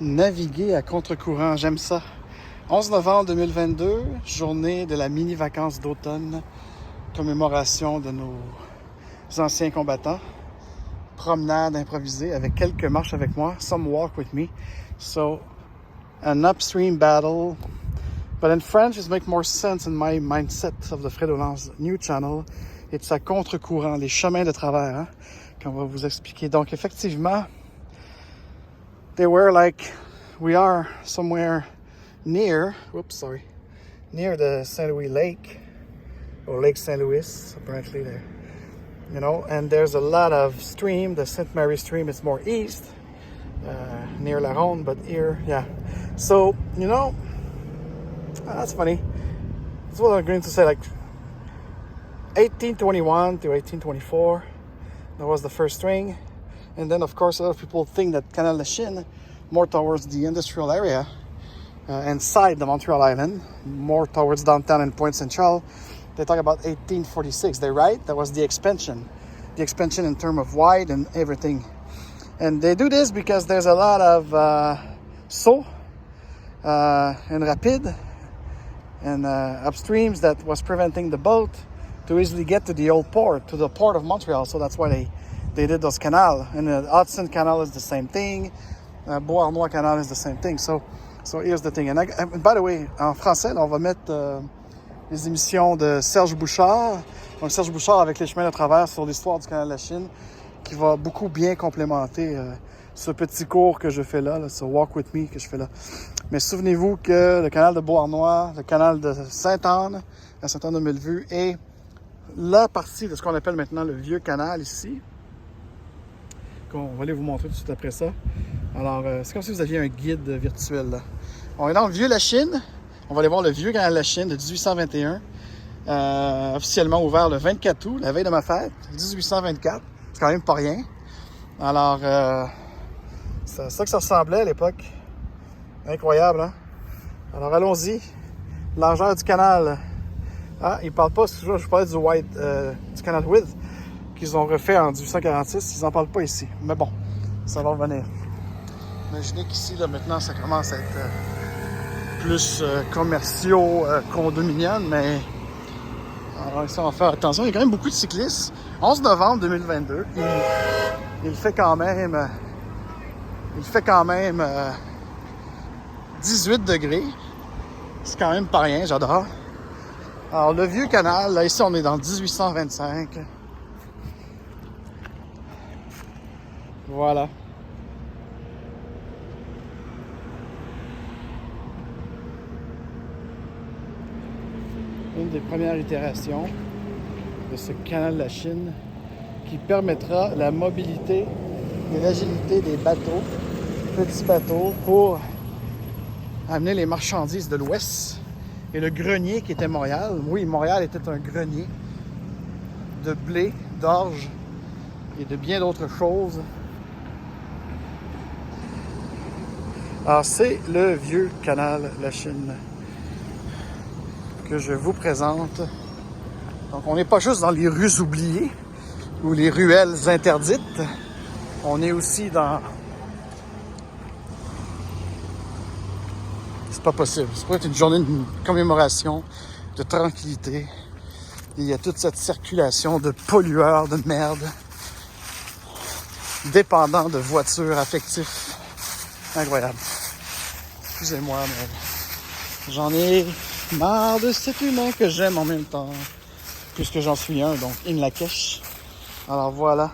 naviguer à contre-courant. J'aime ça. 11 novembre 2022, journée de la mini-vacances d'automne, commémoration de nos anciens combattants. Promenade improvisée avec quelques marches avec moi. Some walk with me. So, an upstream battle. But in French, it makes more sense in my mindset of the Fredolance new channel. It's à contre-courant, les chemins de travers, hein, qu'on va vous expliquer. Donc, effectivement, they were like, we are somewhere near the St. Louis Lake, or Lake St. Louis, apparently there. You know, and there's a lot of stream. The St. Mary stream is more east, near La Ronde, but here, yeah. So, you know, that's funny. That's what I'm going to say, like 1821 to 1824, that was the first string. And then, of course, a lot of people think that Canal La Chine, more towards the industrial area, inside the Montreal Island, more towards downtown and Pointe Saint Charles. They talk about 1846. They're right. That was the expansion in terms of wide and everything. And they do this because there's a lot of saut and rapid and upstreams that was preventing the boat to easily get to the old port, to the port of Montreal. So that's why they did those canals. And the Hudson Canal is the same thing. Beauharnois Canal is the same thing. So here's the thing. And by the way, en français, on va mettre les émissions de Serge Bouchard. Donc Serge Bouchard avec les chemins de travers sur l'histoire du canal de la Chine, qui va beaucoup bien complémenter ce petit cours que je fais là, ce Walk With Me que je fais là. Mais souvenez-vous que le canal de Beauharnois, le canal de Sainte-Anne, la Sainte-Anne-de-Bellevue, et la partie de ce qu'on appelle maintenant le vieux canal ici, qu'on va aller vous montrer tout de suite après ça. Alors, c'est comme si vous aviez un guide virtuel là. On est dans le vieux La Chine. On va aller voir le vieux canal de la Chine de 1821, officiellement ouvert le 24 août, la veille de ma fête, 1824. C'est quand même pas rien. Alors, c'est ça que ça ressemblait à l'époque. Incroyable, hein? Alors, allons-y. Largeur du canal. Ah, ils parlent pas, je parlais du canal Width qu'ils ont refait en 1846. Ils en parlent pas ici. Mais bon, ça va revenir. Imaginez qu'ici, là, maintenant, ça commence à être plus commerciaux, condominium, mais alors ici, on va faire attention. Il y a quand même beaucoup de cyclistes. 11 novembre 2022, il fait quand même 18 degrés. C'est quand même pas rien, j'adore. Alors, le vieux canal, là, ici, on est dans 1825. Voilà. Une des premières itérations de ce canal de la Chine qui permettra la mobilité et l'agilité des bateaux, petits bateaux, pour amener les marchandises de l'Ouest. Et le grenier qui était Montréal, oui, Montréal était un grenier de blé, d'orge et de bien d'autres choses. Alors, c'est le vieux canal de la Chine que je vous présente. Donc, on n'est pas juste dans les rues oubliées ou les ruelles interdites. On est aussi dans... C'est pas possible. Ça pourrait être une journée de commémoration, de tranquillité. Il y a toute cette circulation de pollueurs, de merde, dépendant de voitures affectifs. Incroyable. Excusez-moi, mais j'en ai marre de cet humain que j'aime en même temps, puisque j'en suis un, donc in la cache. Alors voilà.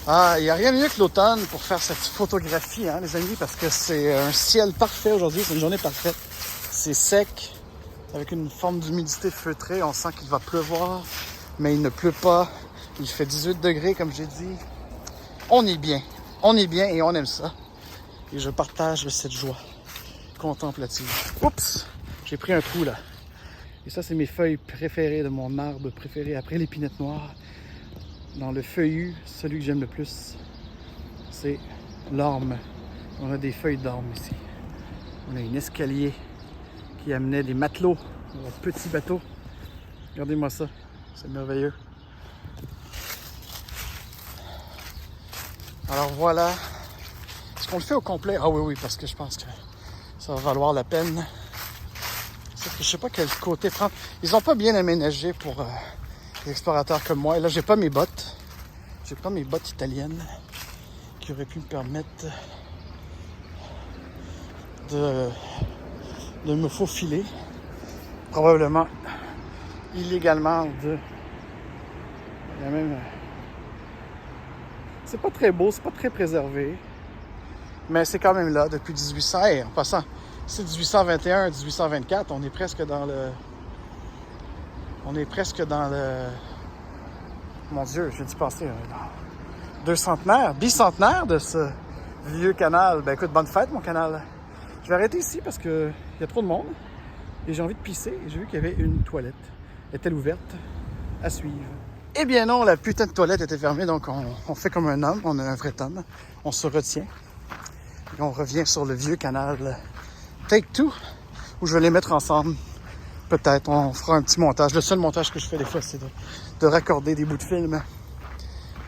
Ah, il n'y a rien de mieux que l'automne pour faire cette photographie, hein, les amis, parce que c'est un ciel parfait aujourd'hui, c'est une journée parfaite. C'est sec, avec une forme d'humidité feutrée, on sent qu'il va pleuvoir, mais il ne pleut pas. Il fait 18 degrés, comme j'ai dit. On est bien et on aime ça. Et je partage cette joie contemplative. Oups! J'ai pris un trou là. Et ça, c'est mes feuilles préférées de mon arbre préféré après l'épinette noire. Dans le feuillu, celui que j'aime le plus, c'est l'orme. On a des feuilles d'orme ici. On a un escalier qui amenait des matelots, un petit bateau. Regardez-moi ça, c'est merveilleux. Alors voilà. Est-ce qu'on le fait au complet? Ah oui, oui, parce que je pense que ça va valoir la peine. C'est que je sais pas quel côté prendre. Ils ont pas bien aménagé pour les explorateurs comme moi. Et là, j'ai pas mes bottes. J'ai pas mes bottes italiennes qui auraient pu me permettre de me faufiler. Probablement illégalement Il y a même... C'est pas très beau, c'est pas très préservé. Mais c'est quand même là depuis 1800. Hey, en passant, c'est 1821, 1824, on est presque dans le... Mon Dieu, j'ai dû passer deux centenaires, bicentenaire de ce vieux canal. Ben écoute, bonne fête mon canal. Je vais arrêter ici parce que il y a trop de monde et j'ai envie de pisser et j'ai vu qu'il y avait une toilette. Est-elle ouverte? À suivre. Eh bien non, la putain de toilette était fermée, donc on fait comme un homme, on est un vrai homme. On se retient et on revient sur le vieux canal Take Two où je vais les mettre ensemble. Peut-être, on fera un petit montage. Le seul montage que je fais des fois, c'est de raccorder des bouts de film.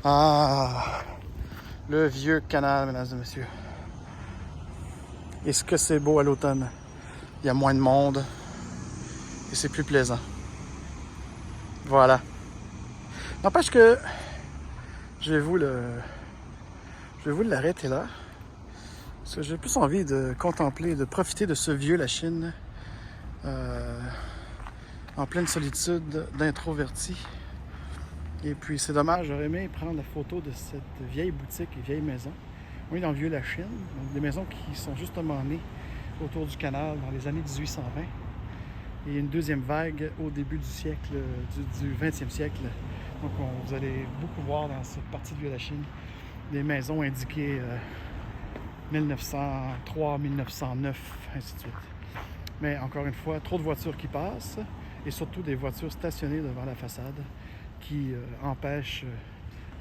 Ah, le vieux canal, mesdames et messieurs. Est-ce que c'est beau à l'automne? Il y a moins de monde et c'est plus plaisant. Voilà. N'empêche que je vais vous l'arrêter là. Parce que j'ai plus envie de contempler, de profiter de ce vieux la Chine. En pleine solitude d'introverti. Et puis c'est dommage, j'aurais aimé prendre la photo de cette vieille boutique et vieille maison. On est dans le vieux la Chine, donc des maisons qui sont justement nées autour du canal dans les années 1820. Et une deuxième vague au début du siècle, du 20e siècle. Donc vous allez beaucoup voir dans cette partie de vieux la Chine des maisons indiquées 1903, 1909, ainsi de suite. Mais encore une fois, trop de voitures qui passent et surtout des voitures stationnées devant la façade qui empêchent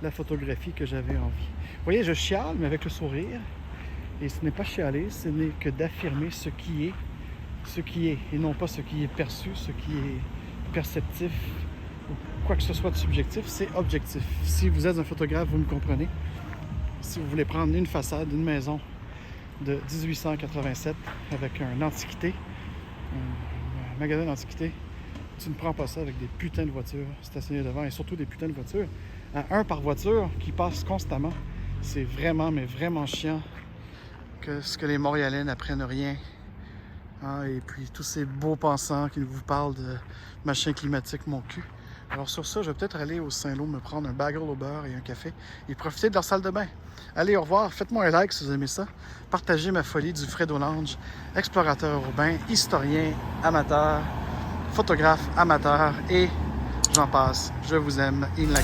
la photographie que j'avais envie. Vous voyez, je chiale, mais avec le sourire. Et ce n'est pas chialer, ce n'est que d'affirmer ce qui est, et non pas ce qui est perçu, ce qui est perceptif, ou quoi que ce soit de subjectif, c'est objectif. Si vous êtes un photographe, vous me comprenez. Si vous voulez prendre une façade, une maison de 1887 avec un antiquité, un magasin d'antiquité, tu ne prends pas ça avec des putains de voitures stationnées devant et surtout des putains de voitures à un par voiture qui passe constamment. C'est vraiment, mais vraiment chiant que ce que les Montréalais n'apprennent rien. Ah, et puis tous ces beaux pensants qui vous parlent de machin climatique, mon cul. Alors sur ça, je vais peut-être aller au Saint-Lô me prendre un bagel au beurre et un café et profiter de leur salle de bain. Allez, au revoir. Faites-moi un like si vous aimez ça. Partagez ma folie du Fredo Lounge, explorateur urbain, historien, amateur, photographe, amateur et j'en passe. Je vous aime. In la